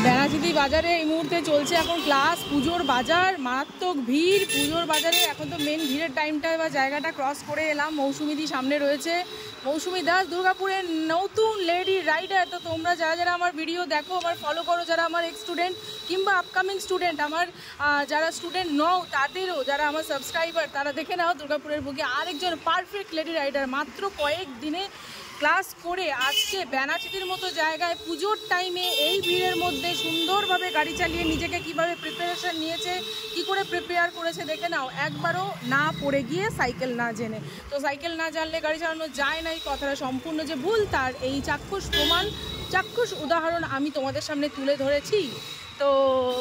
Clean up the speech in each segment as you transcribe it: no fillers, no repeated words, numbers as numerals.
বেনাচিতি বাজারে এই মুহূর্তে চলছে এখন ক্লাস, পুজোর বাজার, মারাত্মক ভিড় পুজোর বাজারে। এখন তো মেন ভিড়ের টাইমটা বা জায়গাটা ক্রস করে এলাম। মৌসুমিদি সামনে রয়েছে, মৌসুমি দাস, দুর্গাপুরের নতুন লেডি রাইডার। তো তোমরা যারা যারা আমার ভিডিও দেখো, আমার ফলো করো, যারা আমার এক্স স্টুডেন্ট কিংবা আপকামিং স্টুডেন্ট, আমার যারা স্টুডেন্ট নও তাদেরও যারা আমার সাবস্ক্রাইবার, তারা দেখে নাও দুর্গাপুরের বুকে আরেকজন পারফেক্ট লেডি রাইডার। মাত্র কয়েক দিনে ক্লাস করে আজকে বেনাচিতির মতো জায়গায় পুজোর টাইমে এই ভিড়ের মধ্যে সুন্দরভাবে গাড়ি চালিয়ে নিজেকে কিভাবে প্রিপারেশন নিয়েছে, কি করে প্রিপেয়ার করেছে দেখে নাও। একবারও না পড়ে গিয়ে, সাইকেল না জেনে। তো সাইকেল না জানলে গাড়ি চালানো যায় না, এই কথাটা সম্পূর্ণ যে ভুল তার এই চাক্ষুষ প্রমাণ, চাক্ষুষ উদাহরণ আমি তোমাদের সামনে তুলে ধরেছি। তো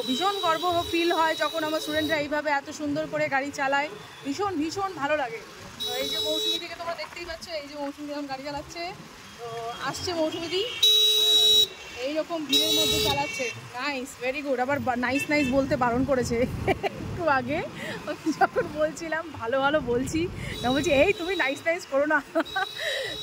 ভীষণ গর্ব ফিল হয় যখন আমার স্টুডেন্টরা এইভাবে এত সুন্দর করে গাড়ি চালায়। ভীষণ ভীষণ ভালো লাগে। এই যে মৌসুমি দিকে তোমরা দেখতেই পাচ্ছ, এই যে মৌসুমি যখন গাড়ি চালাচ্ছে, তো আসছে মৌসুমিদি এইরকম ভিড়ের মধ্যে চালাচ্ছে। Nice, very good. আবার নাইস নাইস বলতে বারণ করেছে একটু আগে যখন বলছিলাম, ভালো ভালো বলছি, বলছি এই তুমি নাইস নাইস করো না।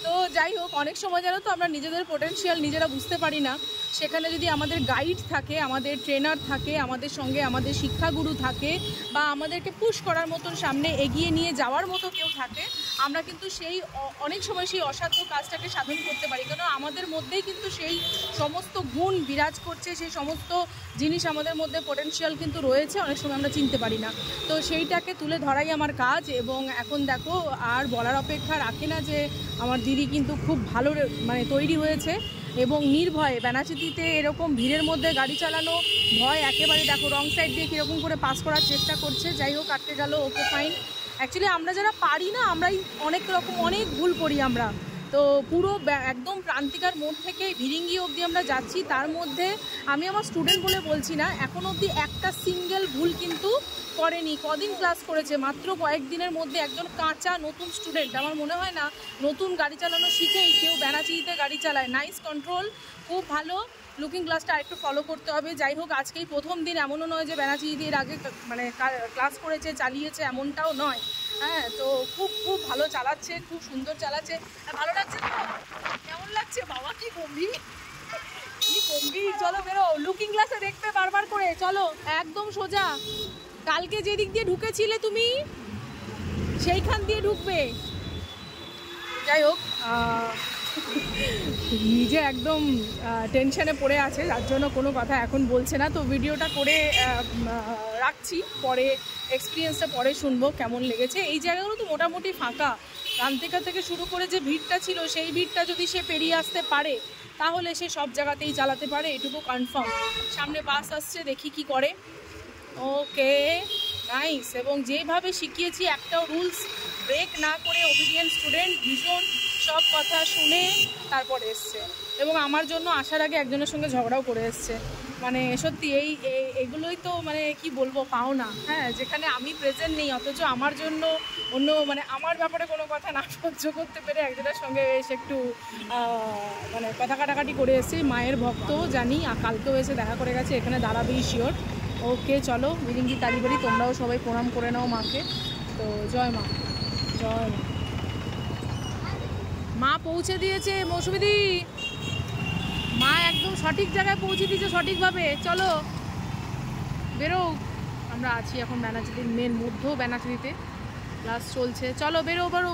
তো যাই হোক, অনেক সময় জানো তো আমরা নিজেদের পোটেনশিয়াল নিজেরা বুঝতে পারি না। সেখানে যদি আমাদের গাইড থাকে, আমাদের ট্রেনার থাকে, আমাদের সঙ্গে আমাদের শিক্ষাগুরু থাকে, বা আমাদেরকে পুশ করার মতন সামনে এগিয়ে নিয়ে যাওয়ার মতো কেউ থাকে, আমরা কিন্তু সেই অনেক সময় সেই অসাধ্য কাজটাকে সাধন করতে পারি। কারণ আমাদের মধ্যেই কিন্তু সেই সমস্ত গুণ বিরাজ করছে, সেই সমস্ত জিনিস আমাদের মধ্যে পোটেনশিয়াল কিন্তু রয়েছে, অনেক সময় আমরা চিনতে পারি না। তো সেইটাকে তুলে ধরাই আমার কাজ। এবং এখন দেখো, আর বলার অপেক্ষা রাখে না যে আমার দিদি কিন্তু খুব ভালো মানে তৈরি হয়েছে এবং নির্ভয়ে বেনাচিতিতে এরকম ভিড়ের মধ্যে গাড়ি চালানো ভয় একেবারে। দেখো রং সাইড দিয়ে কীরকম করে পাস করার চেষ্টা করছে। যাই হোক, আটকে গেল, ওকে ফাইন। অ্যাকচুয়ালি আমরা যারা পারি না, আমরাই অনেক রকম অনেক ভুল করি আমরা। তো পুরো একদম প্রান্তিকার মোড় থেকে ভিরিঙ্গি অবধি আমরা যাচ্ছি, তার মধ্যে আমি আমার স্টুডেন্ট বলে বলছি না, এখন অবধি একটা সিঙ্গেল ভুল কিন্তু করেনি। কদিন ক্লাস করেছে, মাত্র কয়েকদিনের মধ্যে একজন কাঁচা নতুন স্টুডেন্ট। আমার মনে হয় না নতুন গাড়ি চালানো শিখেই কেউ বেনাচিতিতে গাড়ি চালায়। নাইস কন্ট্রোল, খুব ভালো। লুকিং গ্লাসটা আরেকটু ফলো করতে হবে। যাই হোক, আজকেই প্রথম দিন, এমনও নয় যে বেনাচিতি এর আগে মানে ক্লাস করেছে, চালিয়েছে, এমনটাও নয়। হ্যাঁ, তো খুব খুব ভালো চালাচ্ছে, খুব সুন্দর চালাচ্ছে। ভালো লাগছে তো? কেমন লাগছে বাবা? কি গম্ভীর, কি গম্ভীর। চলো বেরো, লুকিং গ্লাসে দেখবে বারবার করে। চলো একদম সোজা, কালকে যেদিক দিয়ে ঢুকেছিলে তুমি সেইখান দিয়ে ঢুকবে। যাই হোক, নিজে একদম টেনশনে পড়ে আছে, যার জন্য কোনো কথা এখন বলছে না। তো ভিডিওটা করে রাখছি, পরে এক্সপিরিয়েন্সটা পরে শুনবো কেমন লেগেছে। এই জায়গাগুলো তো মোটামুটি ফাঁকা। প্রান্তিকা থেকে শুরু করে যে ভিড়টা ছিল, সেই ভিড়টা যদি সে পেরিয়ে আসতে পারে তাহলে সে সব জায়গাতেই চালাতে পারে, এটুকু কনফার্ম। সামনে বাস আসছে, দেখি কি করে। ওকে, নাইস। এবং যেভাবে শিখিয়েছি, একটাও রুলস ব্রেক না করে ওবিডিয়েন্ট স্টুডেন্ট, ভীষণ সব কথা শুনে তারপরে এসছে। এবং আমার জন্য আসার আগে একজনের সঙ্গে ঝগড়াও করে এসছে। মানে সত্যি এগুলোই তো মানে কি বলবো, পাও না। হ্যাঁ, যেখানে আমি প্রেজেন্ট নেই, অথচ আমার জন্য অন্য মানে আমার ব্যাপারে কোনো কথা না সহ্য করতে পেরে একজনের সঙ্গে এসে একটু মানে কথা কাটাকাটি করে এসেছি। মায়ের ভক্ত জানি, কালকেও এসে দেখা করে গেছে, এখানে দাঁড়াবেই শিওর। ওকে, চলো বিরিঙ্গি তালিবাড়ি, তোমরাও সবাই প্রণাম করে নাও মাকে। তো জয় মা, জয় মা। মা পৌঁছে দিয়েছে মৌসুমিদি, মা একদম সঠিক জায়গায় পৌঁছে দিয়েছে সঠিকভাবে। চলো বেরো, আমরা আছি এখন বেনাচিতির মেন মধ্য বেনাচিতিতে, ক্লাস চলছে। চলো বেরো বেরো।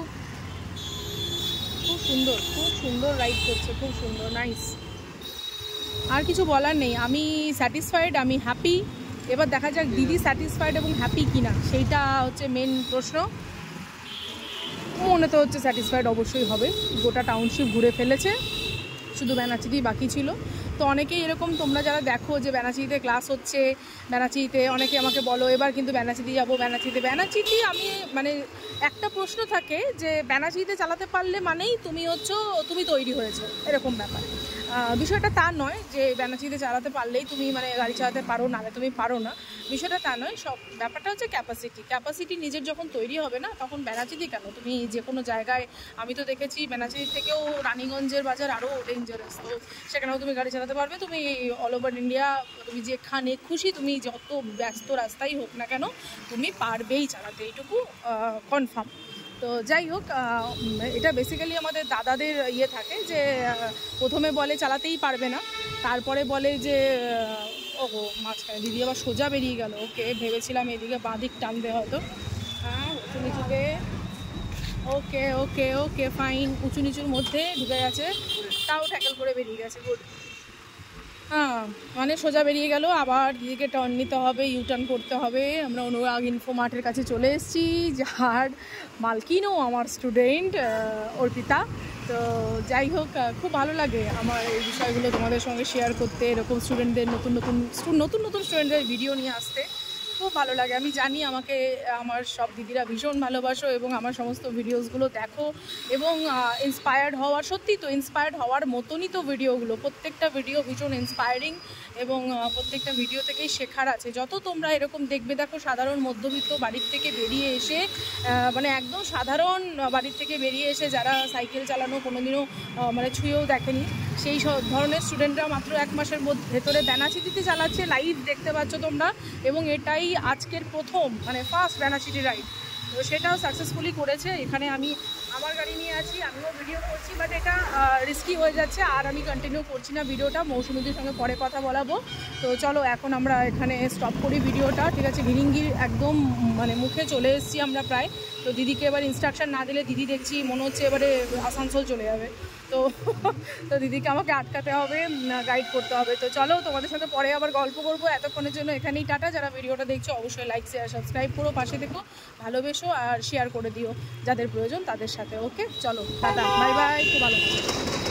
খুব সুন্দর, খুব সুন্দর রাইড করছে, খুব সুন্দর, নাইস। আর কিছু বলার নেই, আমি স্যাটিসফাইড, আমি হ্যাপি। এবার দেখা যাক দিদি স্যাটিসফাইড এবং হ্যাপি কিনা, সেইটা হচ্ছে মেন প্রশ্ন। মনে তো হচ্ছে স্যাটিসফাইড অবশ্যই হবে। গোটা টাউনশিপ ঘুরে ফেলেছে, শুধু বেনাচিতি বাকি ছিল। তো অনেকেই এরকম, তোমরা যারা দেখো যে বেনাচিতিতে ক্লাস হচ্ছে, বেনাচিতিতে অনেকে আমাকে বলো এবার কিন্তু বেনাচিতি যাবো, বেনাচিতি আমি মানে একটা প্রশ্ন থাকে যে বেনাচিতিতে চালাতে পারলে মানেই তুমি তৈরি হয়েছো, এরকম ব্যাপার। বিষয়টা তা নয় যে বেনাচিতিতে চালাতে পারলেই তুমি মানে গাড়ি চালাতে পারো, নাহলে তুমি পারো না, বিষয়টা তা নয়। সব ব্যাপারটা হচ্ছে ক্যাপাসিটি নিজের যখন তৈরি হবে না, তখন বেনাচিতি কেন, তুমি যে কোনো জায়গায়, আমি তো দেখেছি বেনাচিতি থেকেও রানীগঞ্জের বাজার আরও ডেঞ্জারাস, তো সেখানেও তুমি গাড়ি চালাতে পারবে। তুমি অল ওভার ইন্ডিয়া, তুমি যেখানে খুশি, তুমি যত ব্যস্ত রাস্তাই হোক না কেন, তুমি পারবেই চালাতে, এইটুকু কনফার্ম। তো যাই হোক, এটা বেসিক্যালি আমাদের দাদাদের ইয়ে থাকে যে প্রথমে বলে চালাতেই পারবে না, তারপরে বলে যে ওহো মাঝখানে দিদি আবার সোজা বেরিয়ে গেল। ওকে, ভেবেছিলাম এদিকে বাঁ দিক টানবে হয়তো। হ্যাঁ, উঁচু নিচুকে। ওকে ওকে ওকে ফাইন, উঁচু নিচুর মধ্যে ঢুকে গেছে, তাও ট্যাকেল করে বেরিয়ে গেছে। গুড। হ্যাঁ, মানে সোজা বেরিয়ে গেল, আবার দিদিকে টার্ন নিতে হবে, ইউটার্ন করতে হবে। আমরা অনুরাগ ইনফো মার্টের কাছে চলে এসেছি, যার মালকিনও আমার স্টুডেন্ট অর্পিতা। তো যাই হোক, খুব ভালো লাগে আমার এই বিষয়গুলো তোমাদের সঙ্গে শেয়ার করতে, এরকম স্টুডেন্টদের নতুন নতুন স্টুডেন্টদের ভিডিও নিয়ে আসতে খুব ভালো লাগে। আমি জানি আমাকে আমার সব দিদিরা ভীষণ ভালোবাসো এবং আমার সমস্ত ভিডিওসগুলো দেখো এবং ইন্সপায়ার্ড হওয়ার, সত্যি তো ইন্সপায়ার্ড হওয়ার মতনই তো ভিডিওগুলো। প্রত্যেকটা ভিডিও ভীষণ ইন্সপায়ারিং এবং প্রত্যেকটা ভিডিও থেকেই শেখার আছে। যত তোমরা এরকম দেখবে, দেখো সাধারণ মধ্যবিত্ত বাড়ির থেকে বেরিয়ে এসে, মানে একদম সাধারণ বাড়ির থেকে বেরিয়ে এসে যারা সাইকেল চালানো কোনোদিনও মানে ছুঁয়েও দেখেনি, সেই সব ধরনের স্টুডেন্টরা মাত্র 1 মাসের ভেতরে ব্যানাচিটিতে চালাচ্ছে, লাইভ দেখতে পাচ্ছ তোমরা। এবং এটাই আজকের প্রথম, মানে ফার্স্ট ব্যানাচিটি রাইড। তো সেটাও সাকসেসফুলি করেছে। এখানে আমি আমার গাড়ি নিয়ে আছি, আমিও ভিডিও করছি, বাট এটা রিস্কি হয়ে যাচ্ছে, আর আমি কন্টিনিউ করছি না ভিডিওটা। মৌসুমীদের সঙ্গে পরে কথা বলাবো। তো চলো এখন আমরা এখানে স্টপ করি ভিডিওটা, ঠিক আছে? ভিরিঙ্গির একদম মানে মুখে চলে এসেছি আমরা প্রায়। তো দিদিকে এবার ইনস্ট্রাকশন না দিলে দিদি দেখছি মনে হচ্ছে এবারে আসানসোল চলে যাবে। তো তো দিদিকে আমাকে আটকাতে হবে, গাইড করতে হবে। তো চলো তোমাদের সাথে পরে আবার গল্প করবো। এতক্ষণের জন্য এখানেই টাটা। যারা ভিডিওটা দেখছো অবশ্যই লাইক শেয়ার সাবস্ক্রাইব করো, পাশে দেখো, ভালোবেসো আর শেয়ার করে দিও যাদের প্রয়োজন তাদের সাথে। ওকে, চলো টাটা, বাই বাই, খুব ভালো থাকো।